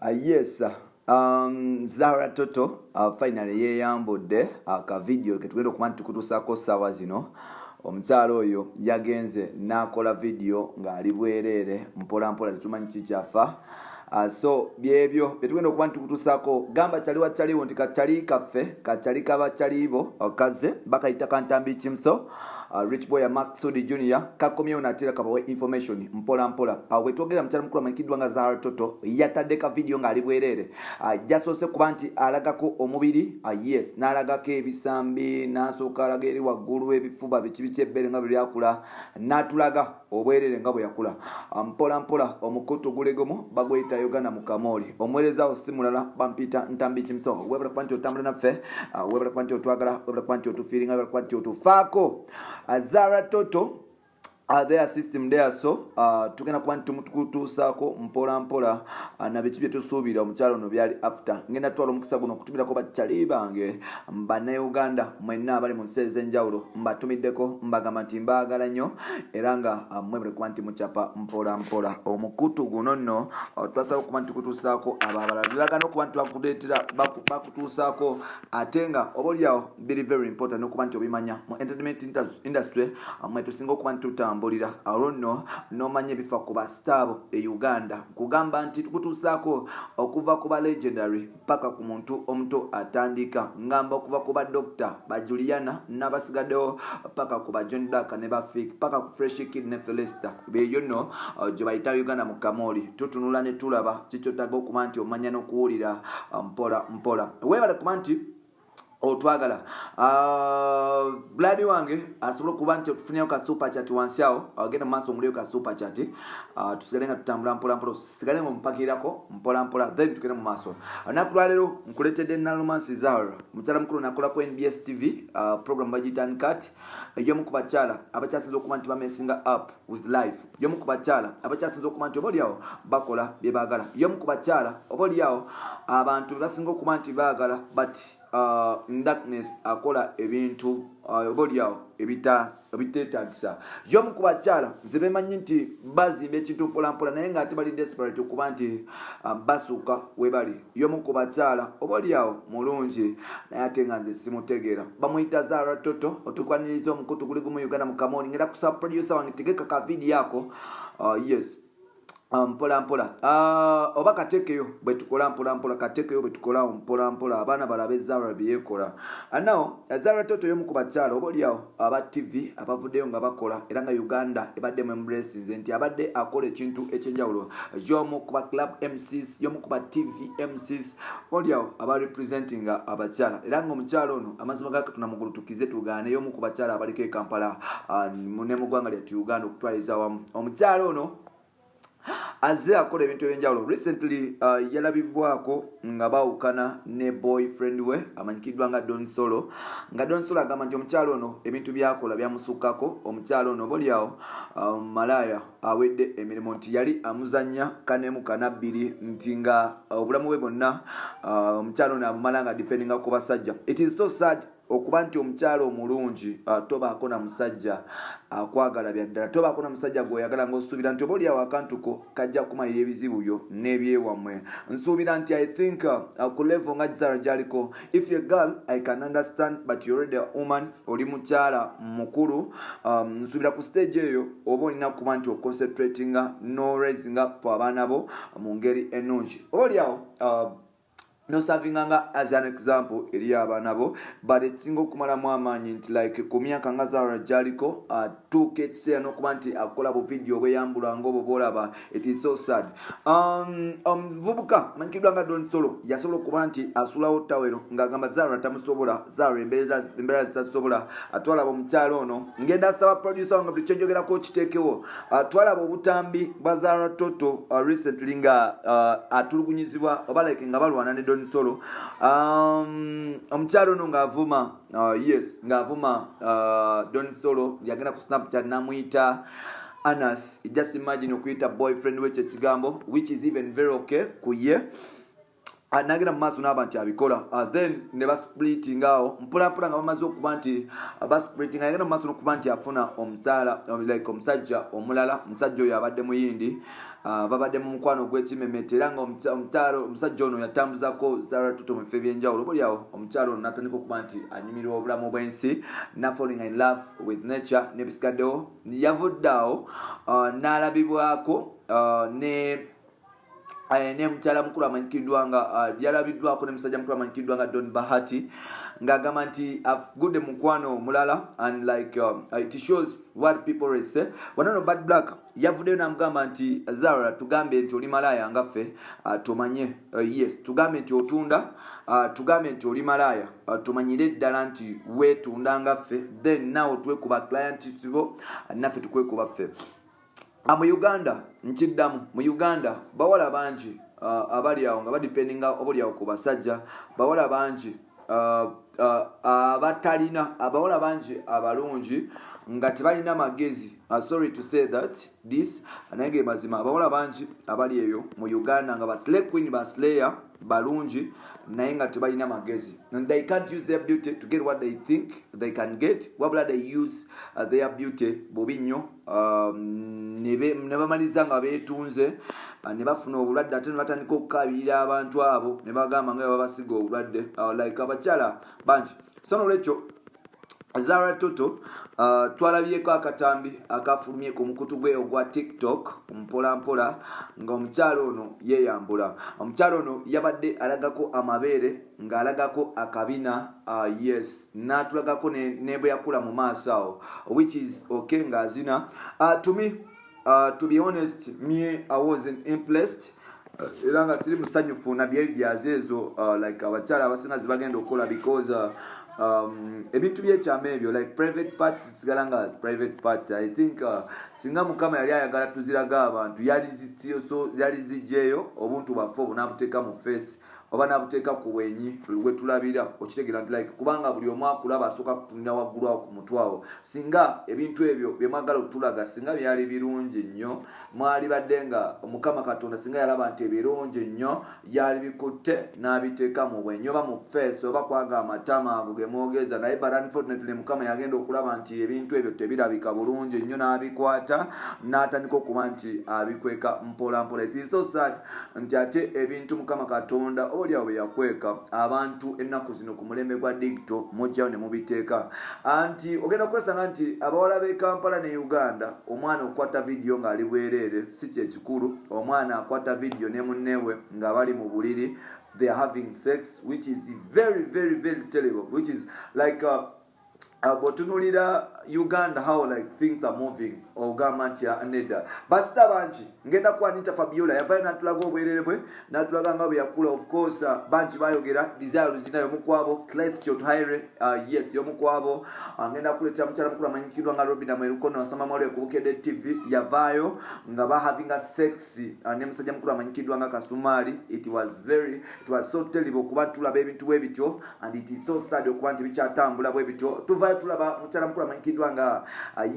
Yes, Zara Toto finally yeyambudde ka video ketugenda okuba tukutuusaako ssaawa zino. Omukyala oyo yagenze n'akola video ng'ali bwereere mpola mpola tetumanyi kikyafa. So byebyo betugenda okuba tukutuusaako. Gamba kyaliwa kyaliwo nti kakyali kaffe kakyali kaba kyalibo kaze bakayita kantambi kimso. Rich Boy Max Sudi Junior kakomyewo natera kabawe information mpola mpola wetwogera mukyala mukulu amanyikiddwa nga Zara Toto yatadde ka video ng'ali bwereere jasoose kuba nti alagako omubiri yes n'alagako ebisambi n'asooka alaga eri waggulu ebifuba biki ebbere nga bwe lyakula n'atulaga obwereere nga bwe yakula mpola mpola omukutu gulegomo bagweyita Uganda mu Kamoli omuweerezaawo si mulala bampita ntambi kimso webala kuba nti otambula naffe webala kuba nti otwagala webala kuba nti otufiiringa webala kuba nti otufaako. Zara Toto their system there so tugenda kuba ntumutukutuusaako mpola mpola na biki bye tusuubira omukyalo ono byali after ngenda twala omukisa guno okutumirako bakyali bange Bannayuganda mwenna abali mu nsi ez'enjawulo mbatumiddeko mbagamba nti mbaagala nnyo era nga mwebale kuba nti mukyapa mpola mpola omukutu guno nno twasaba okuba ntukutuusaako abo abalala tulagana okuba nti bakutuusaako ate nga obaolyawo biri very important okuba nti obimanya mu entertainment industry mwe tusinga okuba nti tutambulira alonno nomanya ebifa ku basitaabo e Uganda kugamba nti tukutuusaako okuva ku ba legendary paka ku muntu omuto atandika ngamba okuva ku ba Dr. ba Juliana n'abasigaddewo paka ku ba John Daka ne ba Fik paka ku Fresh Kid ne Felista beyo nno gye bayita Uganda mu Kamoli tutunula ne tulaba kikyotaga okuba nti omanya n'okuwulira mpola mpola weebale kuba nti otwagala blood wange asobola okuba nti otufunyeyo ka super chat wansi awo agenda mu maaso muliyo ka super chat tusigale nga tutambula mpola mpola sigale nga omupakirako mpola mpola then tugende mu maaso olunaku lwaleero nkuleetedde Nalumansi Zara mukyala mukulu nakola ku NBS TV program bagiyita Uncut y'omu ku bakyala abakyasinza okuba nti bamesinga up with life y'omu ku bakyala abakyasinza okuba nti obaolyawo bakola bye baagala y'omu ku bakyala obaolyawo abantu basinga okuba nti baagala but in darkness akola ebintu obaolyawo ebiteetagisa y'omu ku bakyala nze bemanyi nti bazimba ekintu mpola mpola naye nga ate bali desperate okuba nti basuuka we bali y'omu ku bakyala obaolyawo mulungi naye ate nga nze simutegeera bamuyita Zara Toto otukwaniriza omukutu guli gumu Uganda mu Kamoli ngenda kusaba producer wange tegeka ka video yako yes mpola mpola oba katekeyo bwe tukola mpola mpola katekeyo bwe tukola mpola mpola abaana balabe Zara byekola now Zara Toto y'omu ku bakyala obaolyawo aba TV abavuddeyo nga bakola era nga Uganda ebadde mu embrace nze nti abadde akola ekintu ekyenjawulo y'omu ku ba club MCs y'omu ku ba TV MCs obaolyawo aba representing abakyala era nga omukyala ono amazima ga Katonda mugulu tukize tugaane y'omu ku bakyala abaliko e Kampala ne mu ggwanga lyattu Uganda okutwaliza wamu omukyala ono azze akola ebintu ebyenjawulo recently yalabibwako nga bawukana ne boyfriend we amanyikiddwa nga Don Solo nga Don Solo agamba nti omukyalo ono ebintu byakola byamusukkako omukyalo ono obaolyawo malaya awedde emirimu nti yali amuzanya kanemu kanabbiri nti nga obulamu bwe bwonna omukyalo ono amumala nga dependinga ku basajja. It is so sad okuba nti omukyalo omulungi tobaako na musajja akwagala byaddala tobaako na musajja gweoyagala ng'osuubira nti obaolyawo akantuko kajja kumalira ebizibu byo n'ebyewammwe nsuubira nti I think ku level nga Zara gyaliko if you're a girl I can understand but you're already a woman oli mukyala mukulu nsuubira ku stage eyo oba olina kuba nti oconcentratinga no raising up abaana bo mu ngeri ennungi obaolyawo no serving as an example eri abaana bo but ekisinga okumalamu amaanyi nti like ku myaka nga Zara gyaliko atuuka ekiseera n'okuba nti akola bu video bweyambula ng'obwo bw'olaba it is so sad. Omuvubuka amanyikiddwa nga Don Solo yasobola okuba nti asulawo tawero ng'agamba Zara tamusobola Zara embeera zitasobola twalaba omukyalo ono ngenda asaba producer wange buli kyenjogerako kiteekewo twalaba obutambi bwa Zara Toto recently nga atulugunyizibwa oba like nga balwana ne Don Solo omukyalo ono ng'avuma yes ng'avuma Don Solo yagenda ku Snapchat namuyita Anas just imagine okuyita boyfriend we kyekigambo which is even very okay ku ye nagenda mu maaso n'aba nti abikola then ne baspliting awo mpolampola nga bamaze okuba nti baspliting agenda mu maaso n'okuba nti afuna omusaala like omusajja omulala omusajja oyo abadde muyindi babadde mu mukwano gw'ekimemete era nga omusajja ono yatambuzako Zara Toto mu bifo ebyenjawulo oboolyawo omukyalo ono n'atandika okuba nti anyumirwa obulamu bw'ensi na falling in love with nature nebisigaddewo yavudde awo n'alabibwako ne mukyala mukulu amanyikiddwa nga yalabiddwako ne musajja mukulu amanyikiddwa nga Don Bahati ng'agamba nti agudde mukwano omulala and like it shows what people say. Wanono Bad Black yavuddeyo n'amugamba nti Zara tugambe nti oli malaya nga ffe tumanye yes tugambe nti otunda tugambe nti oli malaya tumanyire ddala nti weetunda nga ffe then nawe twekuba client bo naffe tukwekuba ffe. Mu Uganda nkiddamu mu Uganda bawala bangi abali awo nga badipendinga obuli awo ku basajja bawala bangi abatalina abawala bangi abalungi nga tebalina magezi sorry to say that this anage mazima abawala bangi abali eyo mu Uganda nga baslay queen baslayer balungi naye nga tebalina magezi and they can't use their beauty to get what they think they can get wabula they use their beauty bubi nnyo ne bamaliza nga beetunze ne bafuna obulwadde ate ne batandika okukabirira abantu abo ne bagamba nga babasiga obulwadde like abakyala bangi so nolwekyo Zara Toto twalabyeko akatambi akafulumye ku mukutu gwe ogwa TikTok mpola nga omukyalo ono yeyambula. Omukyalo ono yabadde alagako amabeere ng'alagako akabina yes n'atulagako ne bwe yakula mu maaso awo which is okay ng'azina to me to be honest me I wasn't impressed era nga siri musanyufu na behaviors ezo like abakyala abasinga zibagenda okukola because ebintu byekyama ebyo like private parts sigala nga private parts I think singa mukama yali ayagala tuziraga abantu yali zijjeyo obuntu bwaffe obunabuteeka mu face oba nabuteeka ku bwenyi lwe tulabira okitegera nti like kubanga buli omu akulaba asooka kutunira waggulu awo ku mutwe awo singa ebintu ebyo bye mwagala otulaga singa byali birungi nnyo mwali badde nga Mukama Katonda singa yalaba nti ebirungi nnyo yali bikutte n'abiteeka mu bwenyi oba mu face oba kwaga amatama ago ge mwogeza naye but unfortunately Mukama yagenda okulaba nti ebintu ebyo tebirabika bulungi nnyo n'abikwata n'atandika okuba nti abikweka mpola it is so sad nti ate ebintu Mukama Katonda olyawo bwe yakweka abantu ennaku zino ku mulembe gwa digital mujjawo ne mubiteeka anti ogenda kwesanga nti abawala b'e Kampala ne Uganda omwana okwata video ng'ali bwereere si kyekikulu omwana akwata video ne munnewe nga bali mu buliri they are having sex which is very very very terrible which is like botunulira Uganda how like things are moving ogamba nti aneda basita bangi ngenda ku Anita Fabiola yavayo natulaga obwerere bwe natulaga nga bwe yakula of course bangi bayogera desire zinayo mukwabo Clet Chothaire yes yo mukwabo ngenda kuleta mukyala mukulu amanyikirwa nga Robina Mwerukono wasama mwale ku Bukedde TV yavayo nga ba having a sexy ne musajja mukulu amanyikirwa nga Kasumali it was so terrible kuba tulaba ebintu bwe bityo and it is so sad okuba nti bikyatambula bwe bityo tuvayo tulaba mukyala mukulu amanyikirwa nga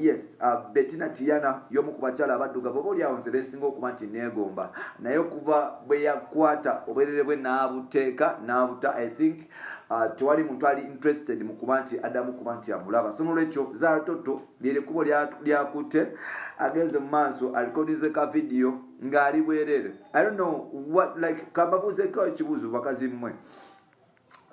yes Bettina Tiana yomu ku bakyala abaddugavu bolyawo nze bensinga okuba nti neegomba naye okuva bwe yakwata obwerere bwe n'abuta I think tewali muntu ali interested mu kuba nti addamu kuba nti amulaba so nolwekyo Zara Toto lyerekubo lyakutte agenze mu maaso alikodize ka video ng'ali bwerere I don't know what like kambabuuzeko ekibuuzo bakazi mmwe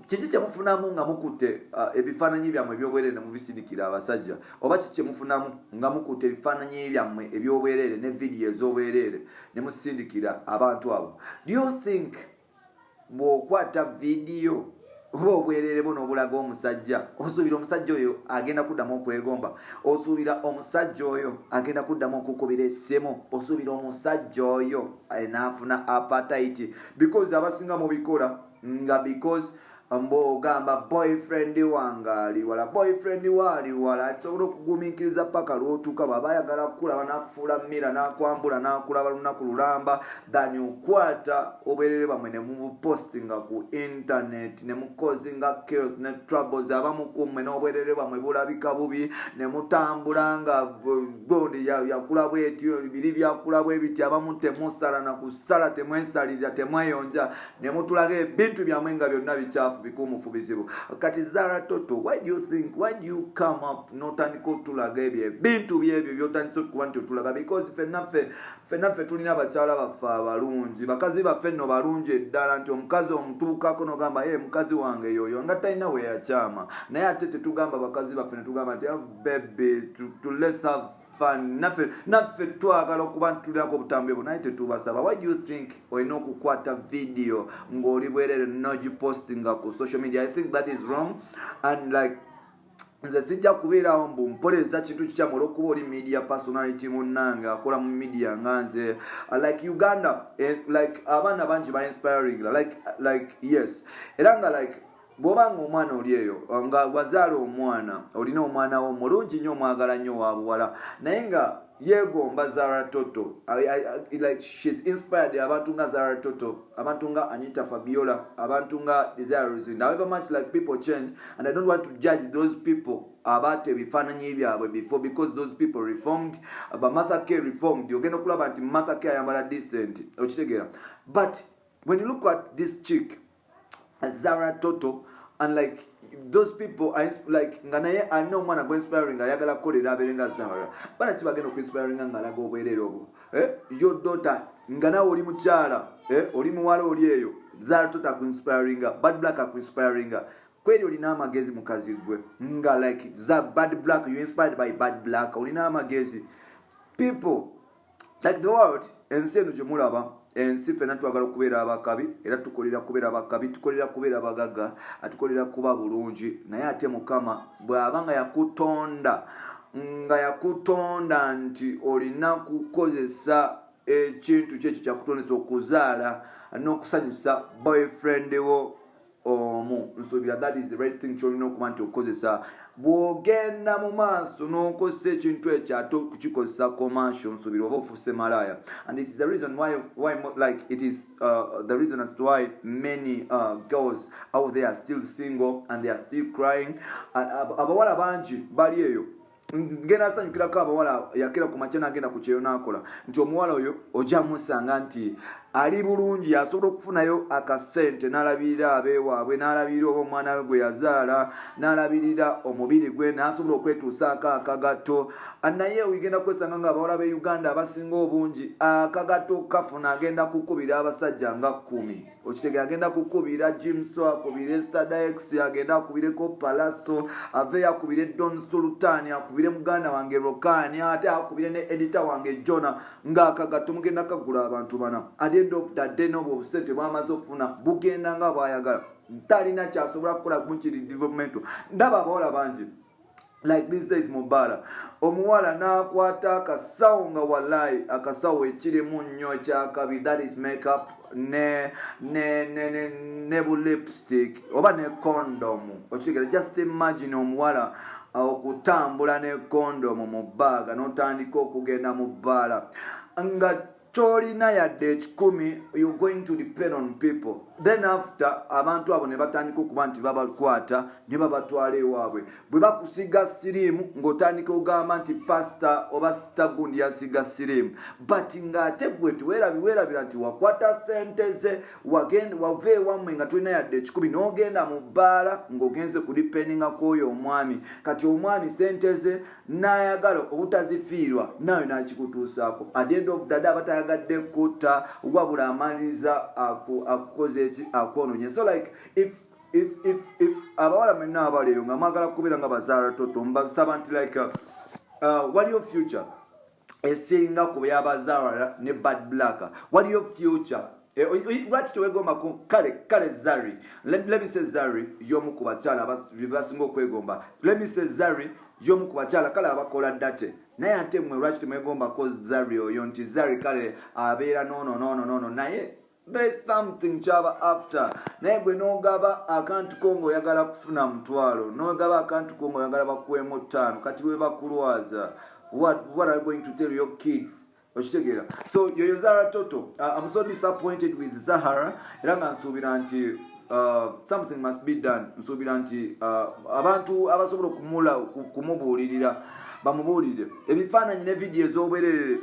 kiki kyemufunamu nga mukutte ebifaananyi byammwe ebyobwerere ne mubisindikira abasajja oba kiki kyemufunamu nga mukutte ebifaananyi byammwe ebyobwerere ne vidiyo ez'obwerere ne musindikira abantu abo do you think bw'okwata vidiyo oba obwerere bwo n'obulaga omusajja osuubira omusajja oyo agenda kuddamu okwegomba osuubira omusajja oyo agenda kuddamu okukubira essemo osuubira omusajja oyo n'afuna appetite because abasinga mu bikola nga because mbogamba boyfriend wange ali wala asobola okugumiikiriza paka lw'otuuka baba ayagala kukulaba n'akufuula mmira n'akwambula n'akulaba lunaku lulamba then okwata obwerere bamwe ne mupostinga ku internet ne mukozinga chaos ne troubles abamu kummwe n'obwerere bamwe bulabika bubi ne mutambula nga gondi oli yakula bwetyo bibiri byakula bwe biti abamu temusala na kusala temwensalira temweyonja ne mutulaga ebintu byamwe nga byonna bikyafu bikumufu bizibu kati Zara Toto why do you come up notandika otulaga ebyo ebintu byebyo byotandisa okuba nti otulaga because ffennaffe tulina abakyala baffe abalungi bakazi baffe nno balungi eddala nti omukazi omutuukako nogamba ye mukazi wange yoyo nga talina we yakyama naye ate tetugamba bakazi baffe ne tugamba nti baby to let's have fun naffe twagala okuba ntulirako obutambi bwo naye tetubasaba why do you think olina okukwata video ng'oli bwerere nogipostinga ku social media I think that is wrong and like nze sijja kubeerawo mbu mpolereza kintu kikyamu olw'okuba oli media personality munnange akola mu media nga nze like Uganda like abaana bangi ba inspiring like yes era nga like bw'obanga omwana oli eyo nga wazaala omwana olina omwana wo mulungi nnyo omwagala nnyo wa buwala naye nga yeegomba Zara Toto like she's inspired abantu nga Zara Toto abantu nga Anita Fabiola abantu nga Desire Luzinda however much like people change and I don't want to judge those people about ebifaananyi byabwe before because those people reformed but Martha K reformed ogenda okulaba nti Martha K ayambala decent okitegeera but when you look at this chick Zara Toto and like those people are like nga naye alina omwana gwe inspiring ayagala kukolera abeere nga Zara bana kibagenda okuinspiringa nga alaga obwerere obwo your daughter nga nawe oli mukyala oli muwala oli eyo Zara Toto akuinspiringa Bad Black akuinspiringa kweli olina amagezi mukazi gwe nga like Bad Black you inspired by Bad Black olina amagezi people like the world ensi eno gye mulaba ensi ffenna twagala okubeera abakabi era tukolera kubeera abakabi tukolera kubeera abagagga atukolera kuba bulungi naye ate Mukama bw'aba nga yakutonda nti olina kukozesa ekintu kyekyo kyakutondesa okuzaala n'okusanyusa boyfriend wo omu nsuubira that is the right thing kyolina okuba nti okozesa bw'ogenda mu maaso n'okozesa ekintu ekyo ate okukikozesa commercial nsuubira oba ofuuse malaya and it is the reason why like it is the reason as to why many girls out there are still single and they are still crying abawala bangi bali eyo ngena asanyukirako abawala yakera ku makya n'agenda ku kyeyo n'akola nti omuwala oyo ojja musanga nti ali bulungi asobola okufunayo akasente n'alabirira abeewaabwe n'alabirira oba omwana we gwe yazaala n'alabirira omubiri gwe n'asobola okwetuusaako akagato naye wigenda kwesanga nga abawala b'e Uganda abasinga obungi akagato kafuna agenda kukubira abasajja nga 10 okitegera agenda kukubira Jimso akubire Sadax agenda akubireko Palaso ave akubire Don Sultan akubire muganda wange Rokani ate akubire ne editor wange Jona nga akagato mugenda kagula abantu bana end of the day no obusente bwamaze okufuna bugenda nga bwayagala talina kyasobola kukola kumukiri development ndaba abawala bangi like these days mubala omuwala n'akwata akasawo nga wallahi akasawo ekirimu nnyo ekyakabi that is makeup ne lipstick oba ne condom okigera just imagine omuwala okutambula ne condom mu baaga n'otandika okugenda mu bbaala nga tolina yadde ekikumi you're going to depend on people then after abantu abo ne batandika okuba nti babakwata ne babatwala ewaabwe bwe bakusiga siriimu ng'otandika ogamba nti pastor oba sita gundi yasiga siriimu but ng'ate gwe teweerabira nti wakwata sente ze wava ewammwe nga tolina yadde ekikumi n'ogenda mu bbaala ng'ogenze kudipendinga kw'oyo omwami kati omwami sente ze n'ayagala obutazifiirwa nawe n'akikutuusaako at the end of the day abatayagadde kutta wabula amaliriza akukoze akwononye so like if abawala mwenna abaleyo nga mwagala kubeera nga Zara Toto mbasaba nti like what your future esinga ku by'Abazara ne Bad Black what your future right twegomba kale Zari let me say Zari y'omu ku bakyala basinga okwegomba let me say Zari y'omu ku bakyala kale abakola date naye ate mwe lwaki temwegombako Zari oyo nti Zari kale abeera no naye there is something chaba after naye gwe n'ogaba akantu ko ng'oyagala kufuna mutwalo n'ogaba akantu ko ng'oyagala bakuwemu 5 kati we bakulwaza what are you going to tell your kids okitegeera so yoyo Zara Toto I'm so disappointed with Zahara era nga nsuubira nti something must be done nsuubira nti abantu abasobola kumubuulirira bamubulire ebifaananyi ne vidiyo ez'obwerere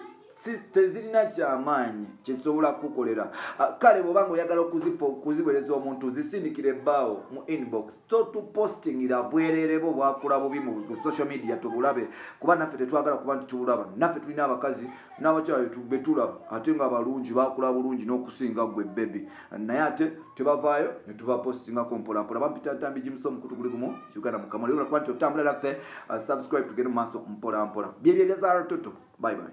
tezirina kyamaanyi kyesobola kukolera. Kale bw'obanga oyagala okuziweereza omuntu zisindikire ebbaawo mu inbox, totupostingira bwerere bwo bwakula bubi mu social media tubulabe, kuba naffe tetwagala kuba nti tubulaba. Naffe tulina abakazi n'abakyala betulaba ate nga balungi bakula bulungi n'okusinga gwe bebi, naye ate tebavaayo ne tubapostingako mpolampola. Bampita Ntambi James omukutu guli gumu Uganda Mukama. Olabula kuba nti otambula naffe, subscribe tugende mu maaso mpolampola. Byebyo bya Zara Toto. Bye bye.